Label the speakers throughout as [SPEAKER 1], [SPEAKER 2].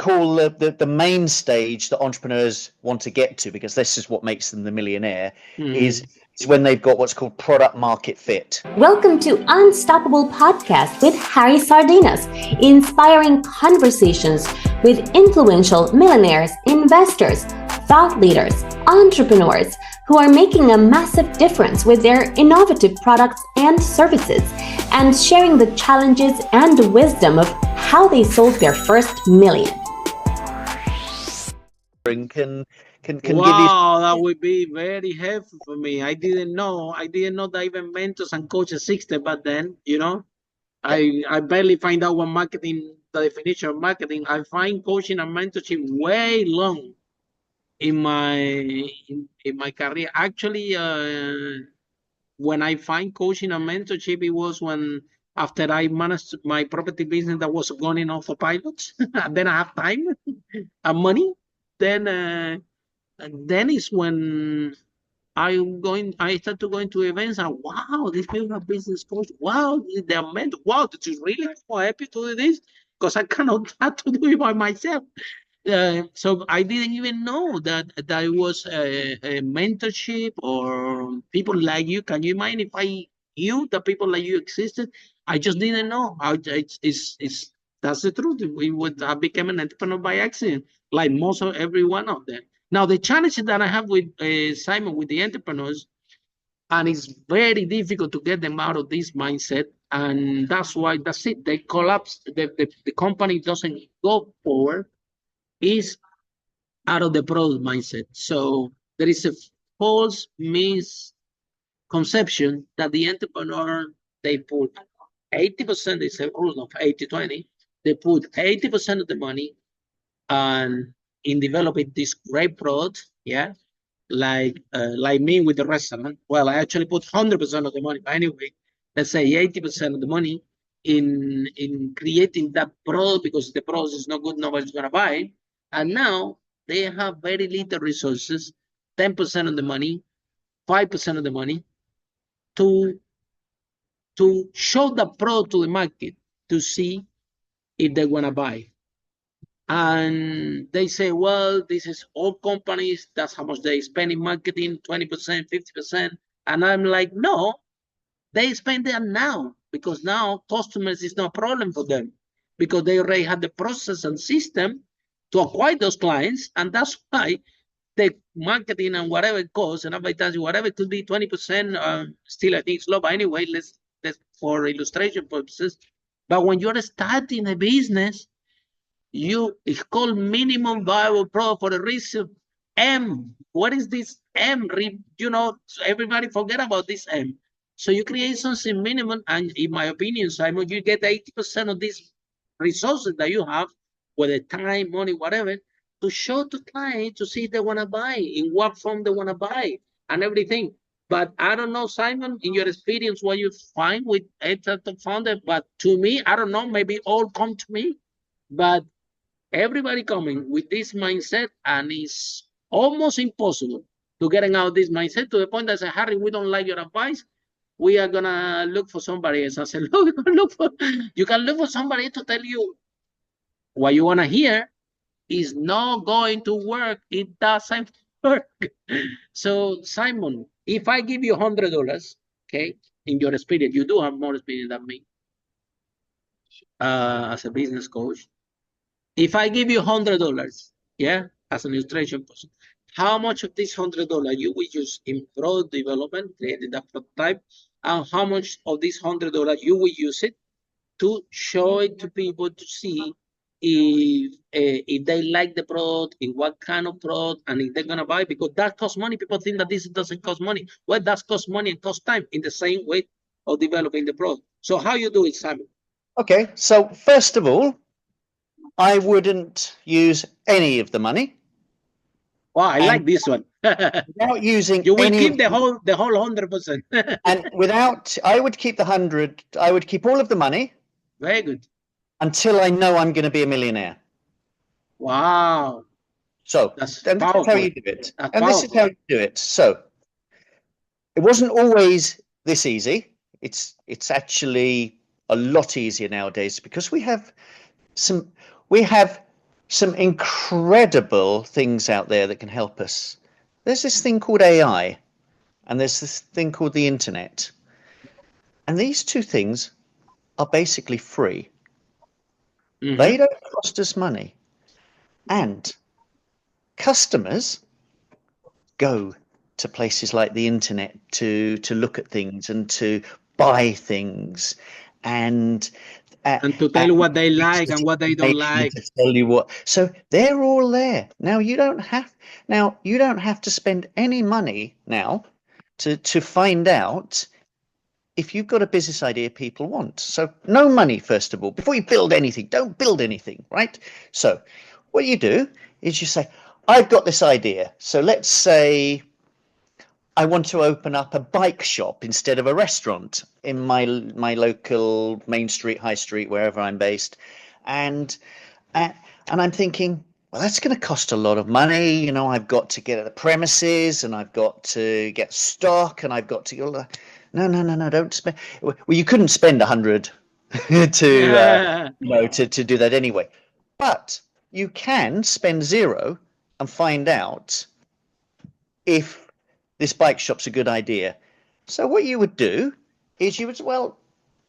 [SPEAKER 1] call the main stage that entrepreneurs want to get to, because this is what makes them the millionaire, is when they've got what's called product market fit.
[SPEAKER 2] Welcome to Unstoppable Podcast with Harry Sardinas, inspiring conversations with influential millionaires, investors, thought leaders, entrepreneurs who are making a massive difference with their innovative products and services, and sharing the challenges and wisdom of how they sold their first million.
[SPEAKER 1] Can
[SPEAKER 3] Wow,
[SPEAKER 1] give you...
[SPEAKER 3] that would be very helpful for me. I didn't know that even mentors and coaches existed, but then, I barely find out what marketing, the definition of marketing. I find coaching and mentorship way long in my career. Actually, when I find coaching and mentorship, it was when after I managed my property business that was going off the pilot, and then I have time and money. Then is when I start to go into events and wow, these people are business coach. Wow, they're meant. Wow, this is really so happy to do this because I cannot have to do it by myself. So I didn't even know that it was a mentorship or people like you. Can you mind if I knew that people like you existed? I just didn't know. It's that's the truth. We would have become an entrepreneur by accident, like most of every one of them. Now the challenge that I have with Simon, with the entrepreneurs, and it's very difficult to get them out of this mindset, and that's it. They collapse. The company doesn't go forward. Is out of the product mindset. So there is a false misconception that the entrepreneur, they put 80%, it's a rule of 80-20, they put 80% of the money and in developing this great product, like me with the restaurant. Well, I actually put 100% of the money, but anyway, let's say 80% of the money in creating that product, because the product is not good, nobody's gonna buy it. And now they have very little resources, 10% of the money, 5% of the money to show the product to the market to see if they want to buy. And they say, well, this is all companies, that's how much they spend in marketing, 20%, 50%. And I'm like, no, they spend that now, because now customers is not a problem for them, because they already have the process and system to acquire those clients, and that's why the marketing and whatever it costs and advertising, whatever it could be 20%, still I think it's low, but anyway, let's for illustration purposes. But when you're starting a business, it's called minimum viable product for a reason. M. What is this M? Everybody forget about this M. So you create something minimum, and in my opinion, Simon, you get 80% of these resources that you have, whether time, money, whatever, to show to clients to see if they want to buy, in what form they want to buy, and everything. But I don't know, Simon, in your experience, what you find with the founder. But to me, I don't know, maybe all come to me, but everybody coming with this mindset, and it's almost impossible to get out of this mindset, to the point that I say, Harry, we don't like your advice. We are gonna look for somebody else. I said, look, you can look for somebody to tell you what you want to hear. Is not going to work. It doesn't work. So, Simon, if I give you $100, okay, in your experience, you do have more experience than me as a business coach. If I give you $100, as an illustration person, how much of this $100 you will use in product development, creating that prototype, and how much of this $100 you will use it to show it to people to see if they like the product, in what kind of product, and if they're gonna buy, because that costs money. People think that this doesn't cost money. Well, that costs money and costs time in the same way of developing the product. So how you do it, Simon?
[SPEAKER 1] Okay, so first of all, I wouldn't use any of the money.
[SPEAKER 3] Wow, I like this one.
[SPEAKER 1] Without using
[SPEAKER 3] you will
[SPEAKER 1] any
[SPEAKER 3] keep the whole 100%.
[SPEAKER 1] And I would keep the 100. I would keep all of the money.
[SPEAKER 3] Very good.
[SPEAKER 1] Until I know I'm going to be a millionaire.
[SPEAKER 3] Wow.
[SPEAKER 1] So
[SPEAKER 3] this
[SPEAKER 1] is how you do it. This is how you do it. So it wasn't always this easy. It's actually a lot easier nowadays, because we have some incredible things out there that can help us. There's this thing called AI, and there's this thing called the internet. And these two things are basically free. They don't cost us money. And customers go to places like the internet to look at things and to buy things and
[SPEAKER 3] to tell you what they like and what they don't like.
[SPEAKER 1] To tell you what. So they're all there. Now you don't have to spend any money now to find out if you've got a business idea people want. So no money, first of all. Before you build anything, don't build anything, right? So what you do is you say, I've got this idea. So let's say I want to open up a bike shop instead of a restaurant in my local main street, high street, wherever I'm based. And I'm thinking, well, that's going to cost a lot of money. You know, I've got to get the premises and I've got to get stock and I've got to go. No, don't spend. Well, you couldn't spend 100 to do that anyway. But you can spend 0 and find out if this bike shop's a good idea. So what you would do is you would, well,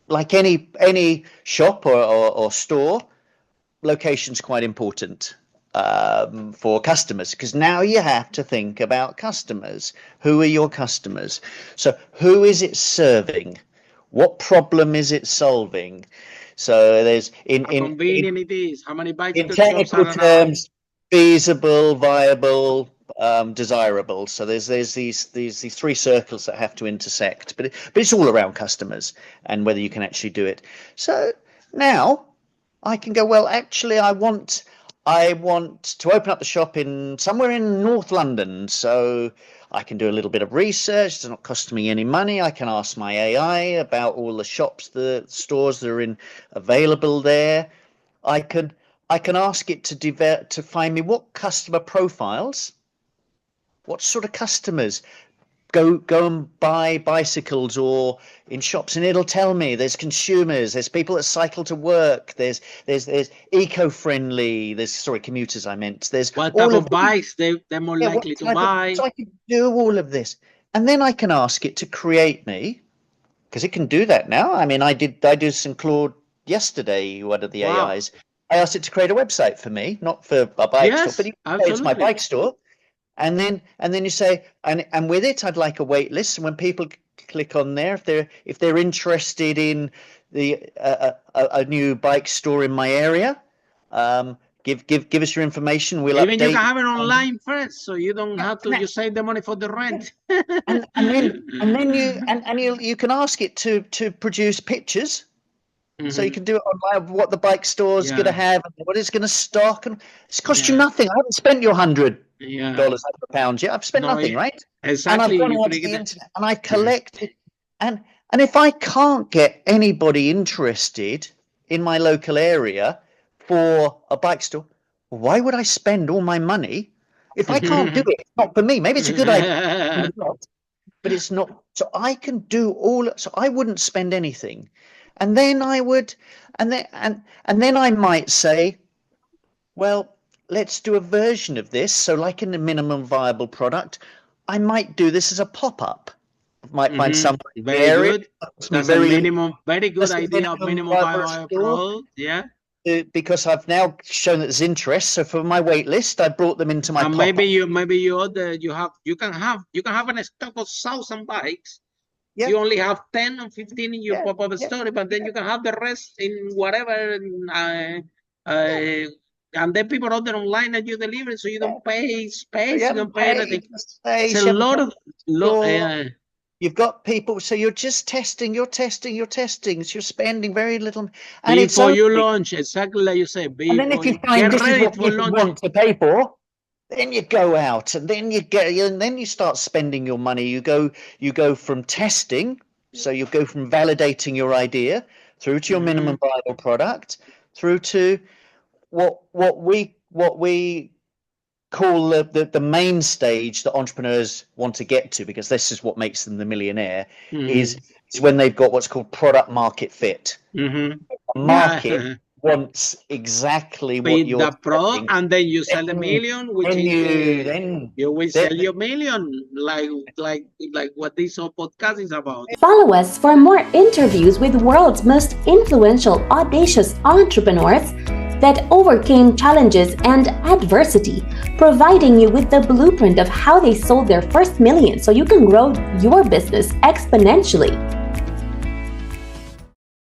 [SPEAKER 1] like any shop or store, location's quite important for customers, because now you have to think about customers. Who are your customers? So who is it serving? What problem is it solving? So there's
[SPEAKER 3] how convenient it is. How many bikes
[SPEAKER 1] in technical terms, feasible, viable, desirable. So there's these 3 circles that have to intersect, but it's all around customers and whether you can actually do it. So now I can go, well, actually I want to open up the shop in somewhere in North London. So I can do a little bit of research. It's not costing me any money. I can ask my AI about all the shops, the stores that are available there. I can ask it to find me what customer profiles, what sort of customers go and buy bicycles or in shops, and it'll tell me there's consumers, there's people that cycle to work, there's eco-friendly, commuters I meant. There's
[SPEAKER 3] what type of bikes they're more likely to buy.
[SPEAKER 1] So I can do all of this, and then I can ask it to create me, because it can do that now. I mean, I did some Claude yesterday, one of the AIs. I asked it to create a website for me, not for a bike store, but it's my bike store. And then you say, and with it, I'd like a wait list. And when people click on there, if they're interested in a new bike store in my area, give us your information. We'll
[SPEAKER 3] even
[SPEAKER 1] update.
[SPEAKER 3] You can have it online first, so you don't have to. You save the money for the rent.
[SPEAKER 1] and then you can ask it to produce pictures. So you can do it online, what the bike store is going to have, what it's going to stock, and it's cost you nothing. I haven't spent your $100, £100 yet. I've spent nothing, right?
[SPEAKER 3] Exactly.
[SPEAKER 1] And I've gone onto the internet and I've collected, and if I can't get anybody interested in my local area for a bike store, why would I spend all my money if I can't do it? It's not for me. Maybe it's a good idea, but it's not. So I can do all. So I wouldn't spend anything. And then I would, and then I might say, well, let's do a version of this. So like in the minimum viable product, I might do this as a pop-up. I might find somebody
[SPEAKER 3] very good. That's a very good idea of minimum viable product. Yeah.
[SPEAKER 1] Because I've now shown that there's interest. So for my wait list, I brought them into my pop-up.
[SPEAKER 3] Maybe you can have a stock of 1,000 bikes. Yep. You only have 10 or 15 in your pop-up store, but then you can have the rest in whatever, and then people order online and you deliver, so you don't pay space, you don't pay anything. It's a lot of.
[SPEAKER 1] You've got people, so you're just testing, you're so you're spending very little. And
[SPEAKER 3] before you launch, exactly like you say.
[SPEAKER 1] And then if you find this is what you want to pay for, then you go out and then you start spending your money. You go from testing, so you go from validating your idea through to your minimum viable product, through to what we call the main stage that entrepreneurs want to get to, because this is what makes them the millionaire, is when they've got what's called product market fit. A market wants exactly what
[SPEAKER 3] With
[SPEAKER 1] you're
[SPEAKER 3] the product,
[SPEAKER 1] selling,
[SPEAKER 3] and then you sell the
[SPEAKER 1] then-
[SPEAKER 3] million, which
[SPEAKER 1] then
[SPEAKER 3] is you will
[SPEAKER 1] then-
[SPEAKER 3] sell your million, like what this whole podcast is about.
[SPEAKER 2] Follow us for more interviews with world's most influential, audacious entrepreneurs that overcame challenges and adversity, providing you with the blueprint of how they sold their first million so you can grow your business exponentially.